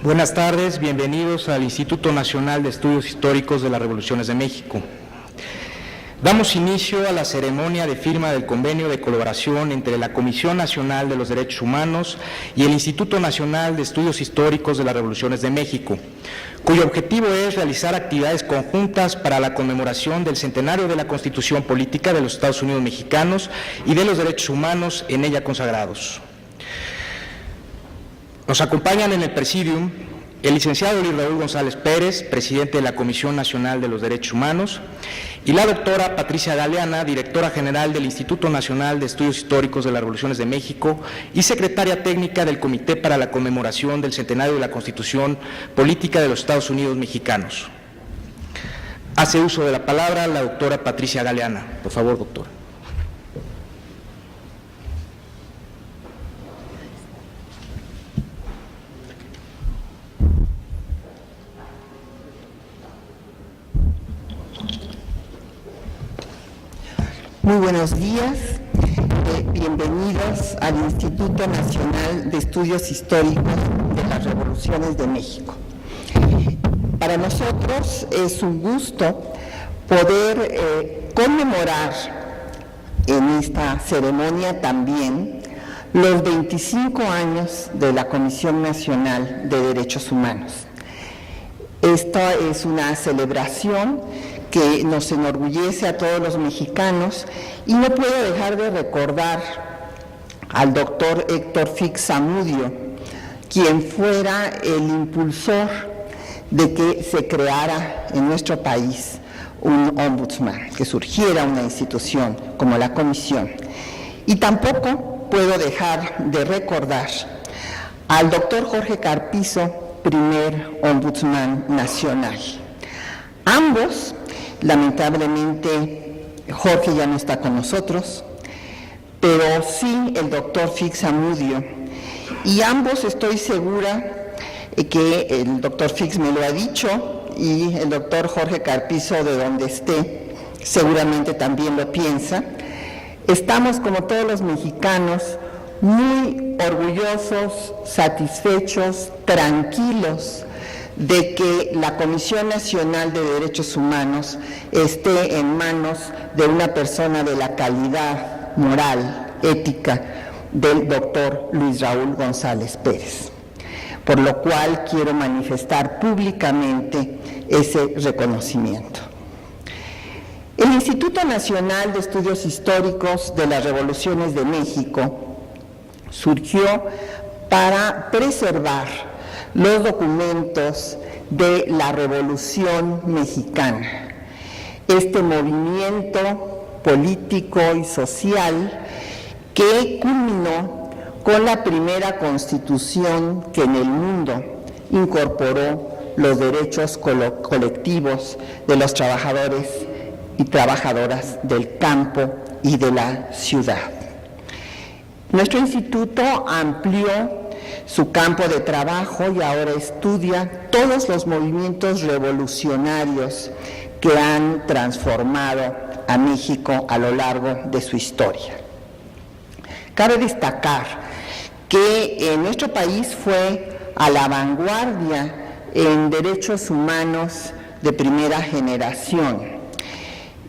Buenas tardes, bienvenidos al Instituto Nacional de Estudios Históricos de las Revoluciones de México. Damos inicio a la ceremonia de firma del convenio de colaboración entre la Comisión Nacional de los Derechos Humanos y el Instituto Nacional de Estudios Históricos de las Revoluciones de México, cuyo objetivo es realizar actividades conjuntas para la conmemoración del centenario de la Constitución Política de los Estados Unidos Mexicanos y de los derechos humanos en ella consagrados. Nos acompañan en el Presidium el licenciado Luis Raúl González Pérez, presidente de la Comisión Nacional de los Derechos Humanos, y la doctora Patricia Galeana, directora general del Instituto Nacional de Estudios Históricos de las Revoluciones de México y secretaria técnica del Comité para la Conmemoración del Centenario de la Constitución Política de los Estados Unidos Mexicanos. Hace uso de la palabra la doctora Patricia Galeana. Por favor, doctora. Muy buenos días, bienvenidos al Instituto Nacional de Estudios Históricos de las Revoluciones de México. Para nosotros es un gusto poder conmemorar en esta ceremonia también los 25 años de la Comisión Nacional de Derechos Humanos. Esta es una celebración que nos enorgullece a todos los mexicanos y no puedo dejar de recordar al doctor Héctor Fix Zamudio, quien fuera el impulsor de que se creara en nuestro país un ombudsman, que surgiera una institución como la Comisión. Y tampoco puedo dejar de recordar al doctor Jorge Carpizo, primer ombudsman nacional. Ambos, lamentablemente, Jorge ya no está con nosotros, pero sí el doctor Fix Zamudio, y ambos estoy segura que el doctor Fix me lo ha dicho y el doctor Jorge Carpizo, de donde esté, seguramente también lo piensa. Estamos, como todos los mexicanos, muy orgullosos, satisfechos, tranquilos de que la Comisión Nacional de Derechos Humanos esté en manos de una persona de la calidad moral, ética, del doctor Luis Raúl González Pérez, por lo cual quiero manifestar públicamente ese reconocimiento. El Instituto Nacional de Estudios Históricos de las Revoluciones de México surgió para preservar los documentos de la Revolución Mexicana, este movimiento político y social que culminó con la primera constitución que en el mundo incorporó los derechos colectivos de los trabajadores y trabajadoras del campo y de la ciudad. Nuestro instituto amplió su campo de trabajo y ahora estudia todos los movimientos revolucionarios que han transformado a México a lo largo de su historia. Cabe destacar que nuestro país fue a la vanguardia en derechos humanos de primera generación.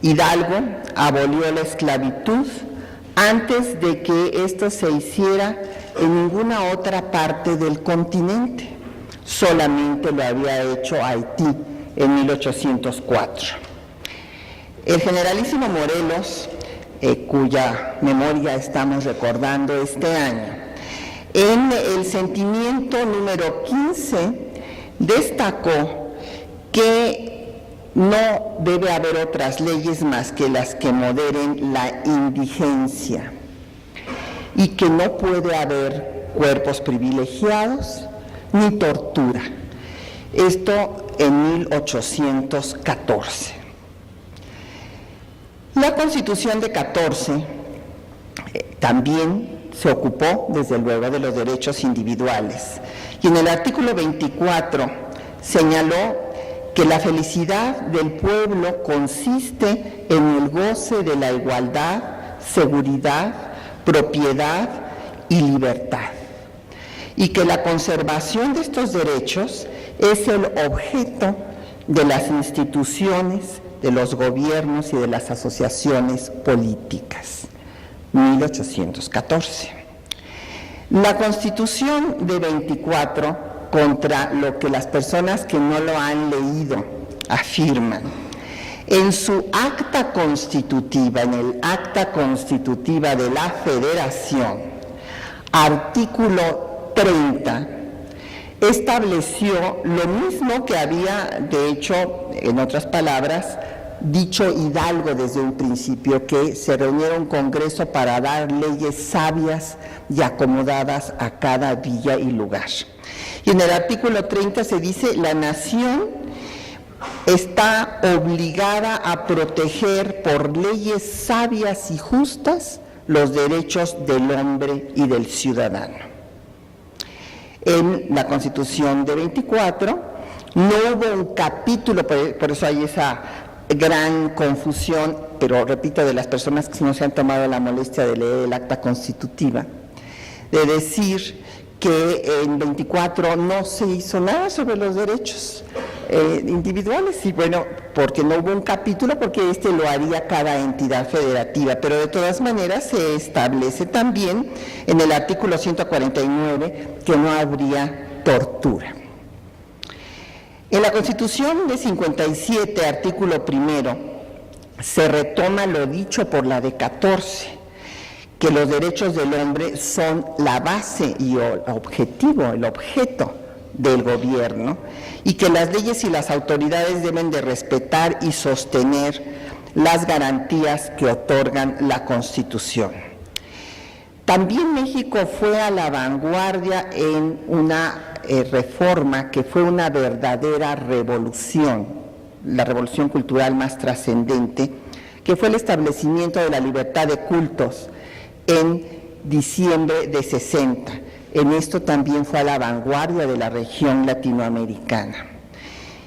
Hidalgo abolió la esclavitud antes de que esto se hiciera en ninguna otra parte del continente. Solamente lo había hecho Haití en 1804. El generalísimo Morelos, cuya memoria estamos recordando este año, en el sentimiento número 15 destacó que no debe haber otras leyes más que las que moderen la indigencia y que no puede haber cuerpos privilegiados ni tortura. Esto en 1814. La Constitución de 14 también se ocupó, desde luego, de los derechos individuales. Y en el artículo 24 señaló que la felicidad del pueblo consiste en el goce de la igualdad, seguridad, propiedad y libertad. y que la conservación de estos derechos es el objeto de las instituciones, de los gobiernos y de las asociaciones políticas. 1814. La Constitución de 24, contra lo que las personas que no lo han leído afirman, en su acta constitutiva, en el acta constitutiva de la Federación, artículo 30, estableció lo mismo que había, de hecho, en otras palabras, dicho Hidalgo desde un principio, que se reuniera un congreso para dar leyes sabias y acomodadas a cada villa y lugar. Y en el artículo 30 se dice: la nación está obligada a proteger por leyes sabias y justas los derechos del hombre y del ciudadano. En la Constitución de 24 no hubo un capítulo, por eso hay esa gran confusión, pero repito, de las personas que no se han tomado la molestia de leer el acta constitutiva, de decir que en 24 no se hizo nada sobre los derechos individuales, y bueno, porque no hubo un capítulo, porque este lo haría cada entidad federativa, pero de todas maneras se establece también en el artículo 149 que no habría tortura. En la Constitución de 57, artículo 1, se retoma lo dicho por la de 14, que los derechos del hombre son la base y el objetivo, el objeto del gobierno, y que las leyes y las autoridades deben de respetar y sostener las garantías que otorgan la Constitución. También México fue a la vanguardia en una reforma que fue una verdadera revolución, la revolución cultural más trascendente, que fue el establecimiento de la libertad de cultos en diciembre de 60. En esto también fue a la vanguardia de la región latinoamericana.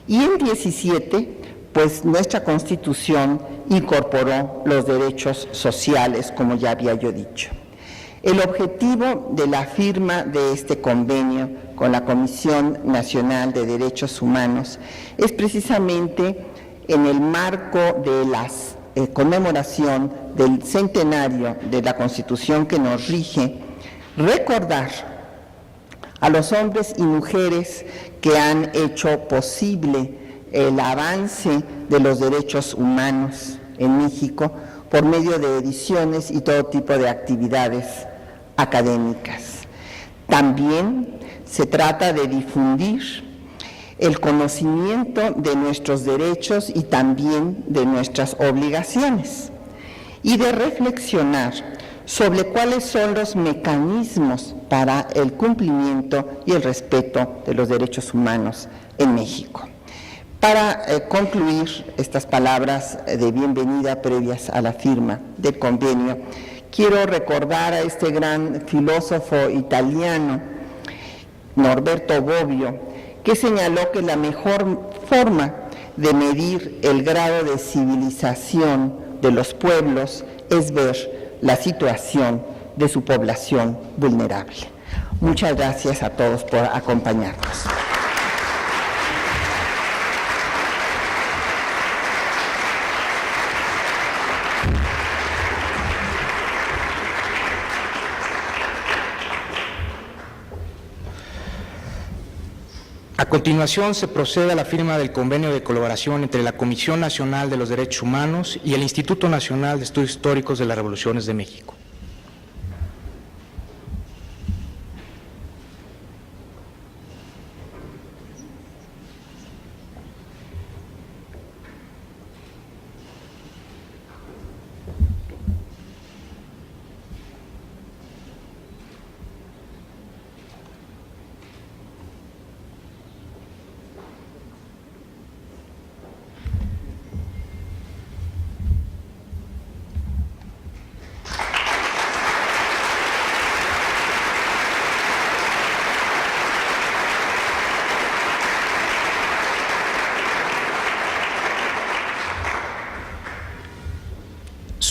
Y en 17, pues nuestra Constitución incorporó los derechos sociales, como ya había yo dicho. El objetivo de la firma de este convenio con la Comisión Nacional de Derechos Humanos es precisamente en el marco de la conmemoración del centenario de la Constitución que nos rige, recordar a los hombres y mujeres que han hecho posible el avance de los derechos humanos en México por medio de ediciones y todo tipo de actividades académicas. También se trata de difundir el conocimiento de nuestros derechos y también de nuestras obligaciones, y de reflexionar sobre cuáles son los mecanismos para el cumplimiento y el respeto de los derechos humanos en México. Para concluir estas palabras de bienvenida previas a la firma del convenio, quiero recordar a este gran filósofo italiano, Norberto Bobbio, que señaló que la mejor forma de medir el grado de civilización de los pueblos es ver la situación de su población vulnerable. Muchas gracias a todos por acompañarnos. A continuación, se procede a la firma del convenio de colaboración entre la Comisión Nacional de los Derechos Humanos y el Instituto Nacional de Estudios Históricos de las Revoluciones de México.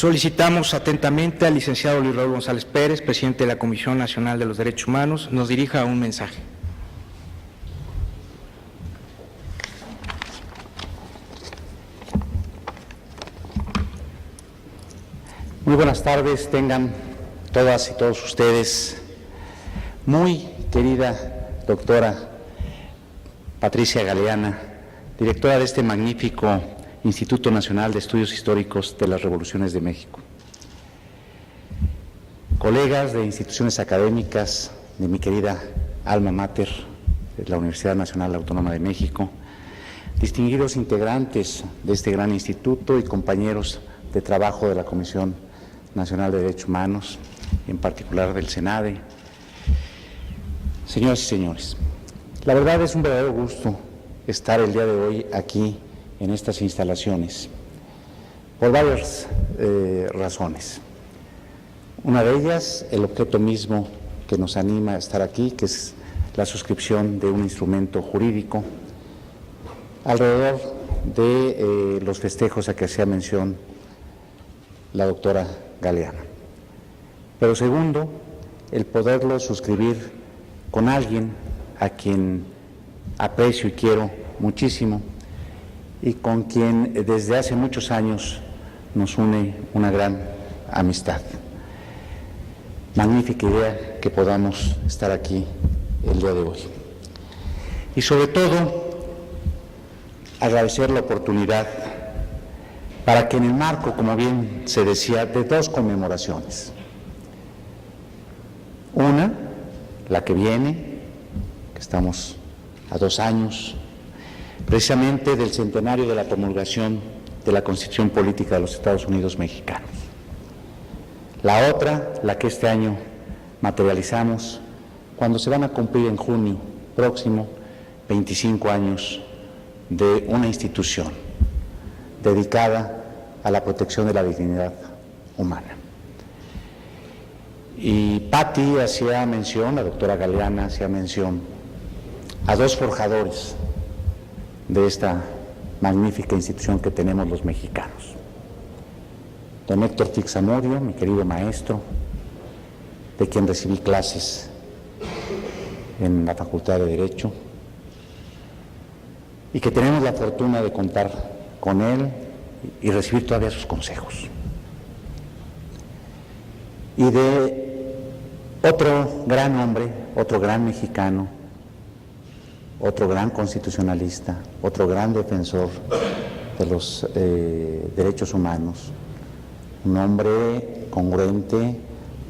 Solicitamos atentamente al licenciado Luis Raúl González Pérez, presidente de la Comisión Nacional de los Derechos Humanos, nos dirija un mensaje. Muy buenas tardes, tengan todas y todos ustedes. Muy querida doctora Patricia Galeana, directora de este magnífico Instituto Nacional de Estudios Históricos de las Revoluciones de México. Colegas de instituciones académicas de mi querida alma mater, de la Universidad Nacional Autónoma de México, distinguidos integrantes de este gran instituto y compañeros de trabajo de la Comisión Nacional de Derechos Humanos, en particular del SENADE, señoras y señores, la verdad es un verdadero gusto estar el día de hoy aquí en estas instalaciones, por varias razones. Una de ellas, el objeto mismo que nos anima a estar aquí, que es la suscripción de un instrumento jurídico alrededor de los festejos a que hacía mención la doctora Galeana. Pero segundo, el poderlo suscribir con alguien a quien aprecio y quiero muchísimo y con quien desde hace muchos años nos une una gran amistad. Magnífica idea que podamos estar aquí el día de hoy. Y sobre todo, agradecer la oportunidad para que en el marco, como bien se decía, de dos conmemoraciones. Una, la que viene, que estamos a 2 años, precisamente del centenario de la promulgación de la Constitución Política de los Estados Unidos Mexicanos. La otra, la que este año materializamos, cuando se van a cumplir en junio próximo 25 años de una institución dedicada a la protección de la dignidad humana. Y Patti hacía mención, la doctora Galeana hacía mención a dos forjadores de esta magnífica institución que tenemos los mexicanos. Don Héctor Fix Amudio, mi querido maestro, de quien recibí clases en la Facultad de Derecho, y que tenemos la fortuna de contar con él y recibir todavía sus consejos. Y de otro gran hombre, otro gran mexicano, otro gran constitucionalista, otro gran defensor de los derechos humanos, un hombre congruente,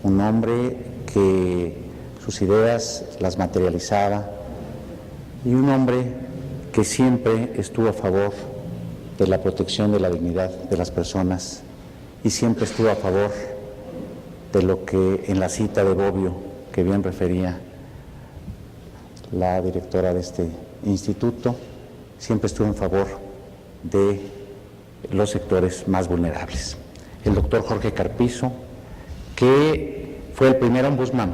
un hombre que sus ideas las materializaba y un hombre que siempre estuvo a favor de la protección de la dignidad de las personas y siempre estuvo a favor de lo que en la cita de Bobbio, que bien refería la directora de este instituto, siempre estuvo en favor de los sectores más vulnerables. El doctor Jorge Carpizo, que fue el primer ombudsman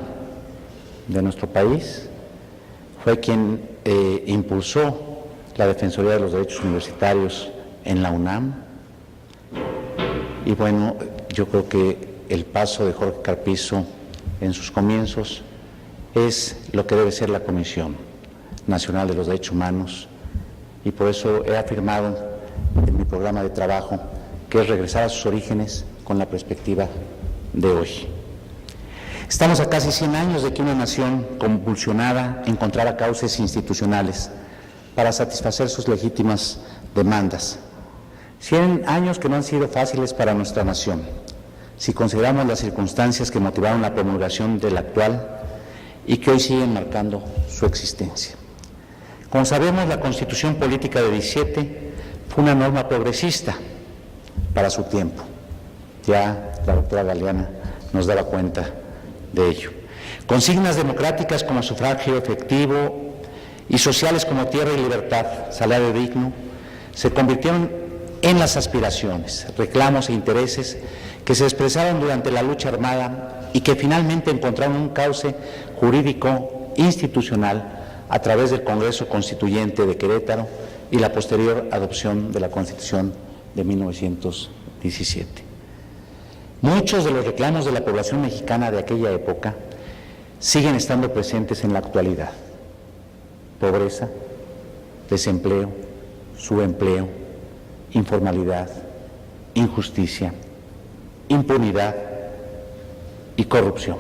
de nuestro país, fue quien impulsó la Defensoría de los Derechos Universitarios en la UNAM. Y bueno, yo creo que el paso de Jorge Carpizo en sus comienzos es lo que debe ser la Comisión Nacional de los Derechos Humanos, y por eso he afirmado en mi programa de trabajo que es regresar a sus orígenes con la perspectiva de hoy. Estamos a casi 100 años de que una nación convulsionada encontrara cauces institucionales para satisfacer sus legítimas demandas. 100 años que no han sido fáciles para nuestra nación, si consideramos las circunstancias que motivaron la promulgación del actual y que hoy siguen marcando su existencia. Como sabemos, la Constitución Política de 17 fue una norma progresista para su tiempo. Ya la doctora Galeana nos daba cuenta de ello. Consignas democráticas como sufragio efectivo y sociales como tierra y libertad, salario digno, se convirtieron en las aspiraciones, reclamos e intereses que se expresaron durante la lucha armada y que finalmente encontraron un cauce jurídico institucional a través del Congreso Constituyente de Querétaro y la posterior adopción de la Constitución de 1917. Muchos de los reclamos de la población mexicana de aquella época siguen estando presentes en la actualidad: pobreza, desempleo, subempleo, informalidad, injusticia, impunidad y corrupción.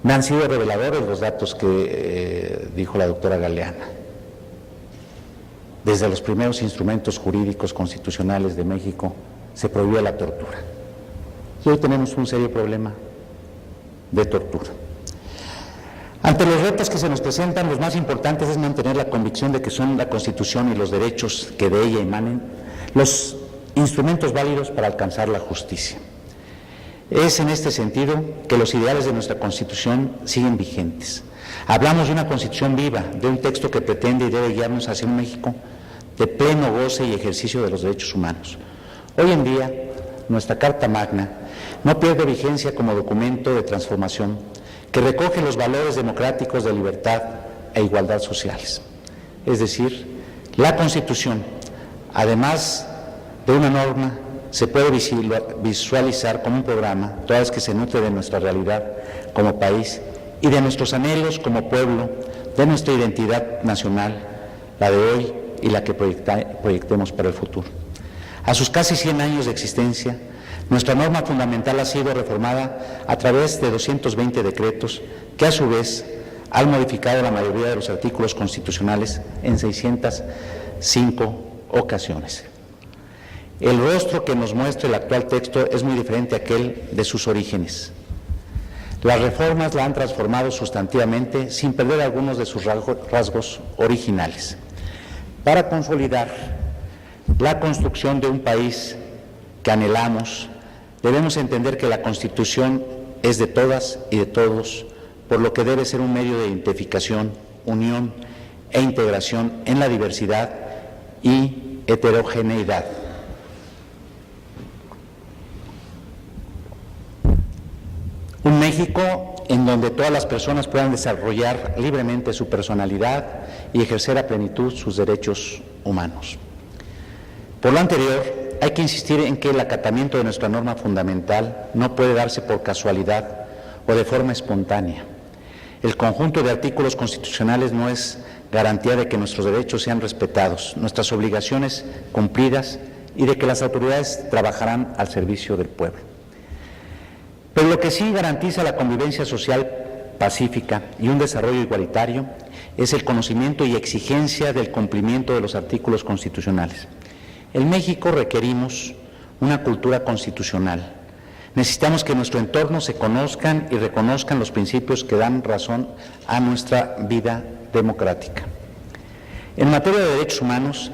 Me han sido reveladores los datos que dijo la doctora Galeana. Desde los primeros instrumentos jurídicos constitucionales de México se prohibía la tortura. Y hoy tenemos un serio problema de tortura. Ante los retos que se nos presentan, los más importantes es mantener la convicción de que son la Constitución y los derechos que de ella emanen los instrumentos válidos para alcanzar la justicia. Es en este sentido que los ideales de nuestra Constitución siguen vigentes. Hablamos de una Constitución viva, de un texto que pretende y debe guiarnos hacia un México de pleno goce y ejercicio de los derechos humanos. Hoy en día, nuestra Carta Magna no pierde vigencia como documento de transformación que recoge los valores democráticos de libertad e igualdad sociales. Es decir, la Constitución, además de una norma, se puede visualizar como un programa, toda vez que se nutre de nuestra realidad como país y de nuestros anhelos como pueblo, de nuestra identidad nacional, la de hoy y la que proyectemos para el futuro. A sus casi 100 años de existencia, nuestra norma fundamental ha sido reformada a través de 220 decretos que a su vez han modificado la mayoría de los artículos constitucionales en 605 ocasiones. El rostro que nos muestra el actual texto es muy diferente a aquel de sus orígenes. Las reformas la han transformado sustantivamente sin perder algunos de sus rasgos originales. Para consolidar la construcción de un país que anhelamos, debemos entender que la Constitución es de todas y de todos, por lo que debe ser un medio de identificación, unión e integración en la diversidad y heterogeneidad. Un México en donde todas las personas puedan desarrollar libremente su personalidad y ejercer a plenitud sus derechos humanos. Por lo anterior, hay que insistir en que el acatamiento de nuestra norma fundamental no puede darse por casualidad o de forma espontánea. El conjunto de artículos constitucionales no es garantía de que nuestros derechos sean respetados, nuestras obligaciones cumplidas y de que las autoridades trabajarán al servicio del pueblo. Pero lo que sí garantiza la convivencia social pacífica y un desarrollo igualitario es el conocimiento y exigencia del cumplimiento de los artículos constitucionales. En México requerimos una cultura constitucional. Necesitamos que en nuestro entorno se conozcan y reconozcan los principios que dan razón a nuestra vida democrática. En materia de derechos humanos,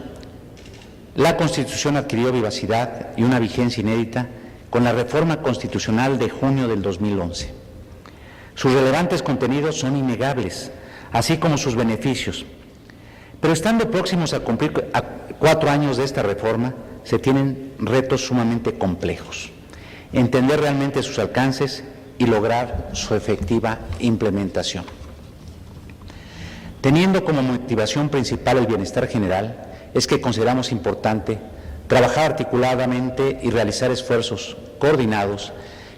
la Constitución adquirió vivacidad y una vigencia inédita con la reforma constitucional de junio del 2011. Sus relevantes contenidos son innegables, así como sus beneficios. Pero estando próximos a cumplir 4 años de esta reforma, se tienen retos sumamente complejos. Entender realmente sus alcances y lograr su efectiva implementación. Teniendo como motivación principal el bienestar general, es que consideramos importante trabajar articuladamente y realizar esfuerzos coordinados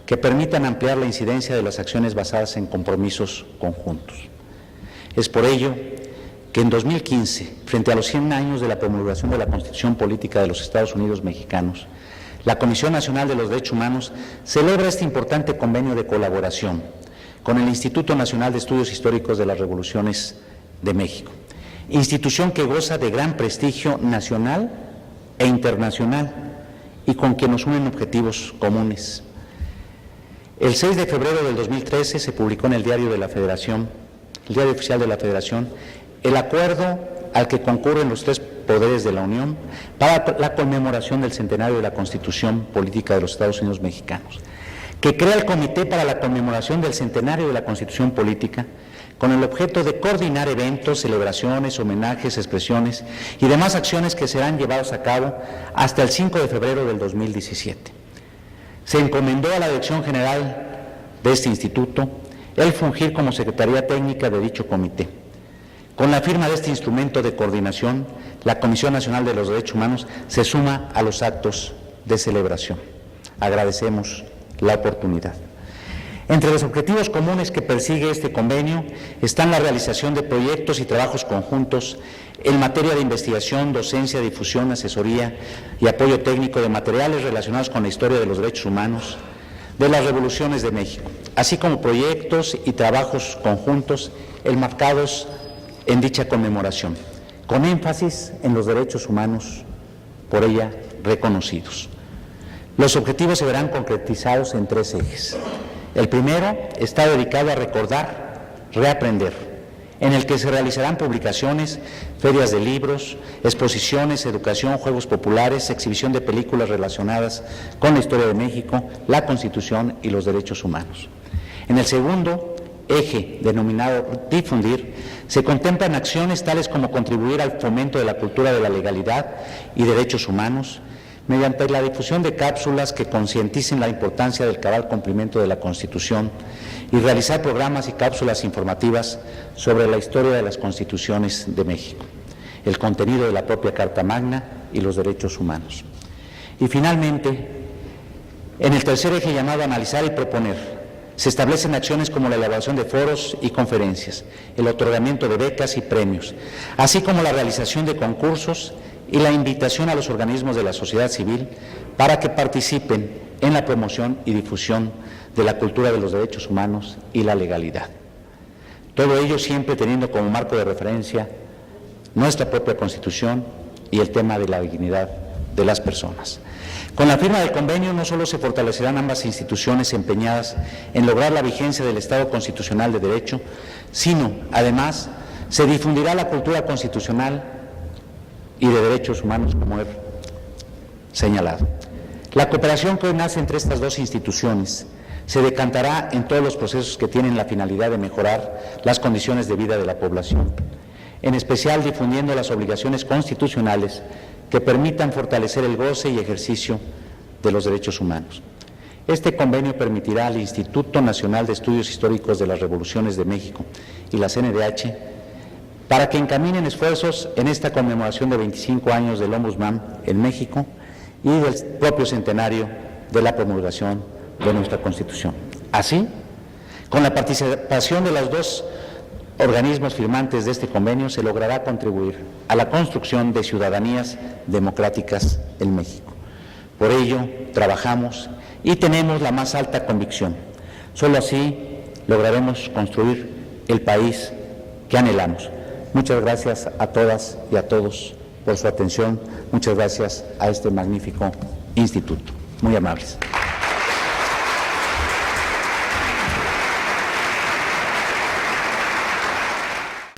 que permitan ampliar la incidencia de las acciones basadas en compromisos conjuntos. Es por ello que en 2015, frente a los 100 años de la promulgación de la Constitución Política de los Estados Unidos Mexicanos, la Comisión Nacional de los Derechos Humanos celebra este importante convenio de colaboración con el Instituto Nacional de Estudios Históricos de las Revoluciones de México, institución que goza de gran prestigio nacional e internacional y con quien nos unen objetivos comunes. El 6 de febrero del 2013 se publicó en el Diario de la Federación, el Diario Oficial de la Federación, el acuerdo al que concurren los 3 poderes de la Unión para la conmemoración del centenario de la Constitución Política de los Estados Unidos Mexicanos, que crea el Comité para la conmemoración del centenario de la Constitución Política con el objeto de coordinar eventos, celebraciones, homenajes, expresiones y demás acciones que serán llevados a cabo hasta el 5 de febrero del 2017. Se encomendó a la Dirección General de este instituto el fungir como Secretaría Técnica de dicho comité. Con la firma de este instrumento de coordinación, la Comisión Nacional de los Derechos Humanos se suma a los actos de celebración. Agradecemos la oportunidad. Entre los objetivos comunes que persigue este convenio están la realización de proyectos y trabajos conjuntos en materia de investigación, docencia, difusión, asesoría y apoyo técnico de materiales relacionados con la historia de los derechos humanos de las revoluciones de México, así como proyectos y trabajos conjuntos enmarcados en dicha conmemoración, con énfasis en los derechos humanos por ella reconocidos. Los objetivos se verán concretizados en 3 ejes. El primero está dedicado a recordar, reaprender, en el que se realizarán publicaciones, ferias de libros, exposiciones, educación, juegos populares, exhibición de películas relacionadas con la historia de México, la Constitución y los derechos humanos. En el segundo eje, denominado difundir, se contemplan acciones tales como contribuir al fomento de la cultura de la legalidad y derechos humanos, mediante la difusión de cápsulas que concienticen la importancia del cabal cumplimiento de la Constitución y realizar programas y cápsulas informativas sobre la historia de las constituciones de México, el contenido de la propia Carta Magna y los derechos humanos. Y finalmente, en el tercer eje llamado analizar y proponer, se establecen acciones como la elaboración de foros y conferencias, el otorgamiento de becas y premios, así como la realización de concursos y la invitación a los organismos de la sociedad civil para que participen en la promoción y difusión de la cultura de los derechos humanos y la legalidad. Todo ello siempre teniendo como marco de referencia nuestra propia Constitución y el tema de la dignidad de las personas. Con la firma del convenio no solo se fortalecerán ambas instituciones empeñadas en lograr la vigencia del Estado constitucional de derecho, sino, además, se difundirá la cultura constitucional y de derechos humanos, como he señalado. La cooperación que hoy nace entre estas dos instituciones se decantará en todos los procesos que tienen la finalidad de mejorar las condiciones de vida de la población, en especial difundiendo las obligaciones constitucionales que permitan fortalecer el goce y ejercicio de los derechos humanos. Este convenio permitirá al Instituto Nacional de Estudios Históricos de las Revoluciones de México y la CNDH para que encaminen esfuerzos en esta conmemoración de 25 años del Ombudsman en México y del propio centenario de la promulgación de nuestra Constitución. Así, con la participación de los dos organismos firmantes de este convenio, se logrará contribuir a la construcción de ciudadanías democráticas en México. Por ello, trabajamos y tenemos la más alta convicción. Solo así lograremos construir el país que anhelamos. Muchas gracias a todas y a todos por su atención. Muchas gracias a este magnífico instituto. Muy amables.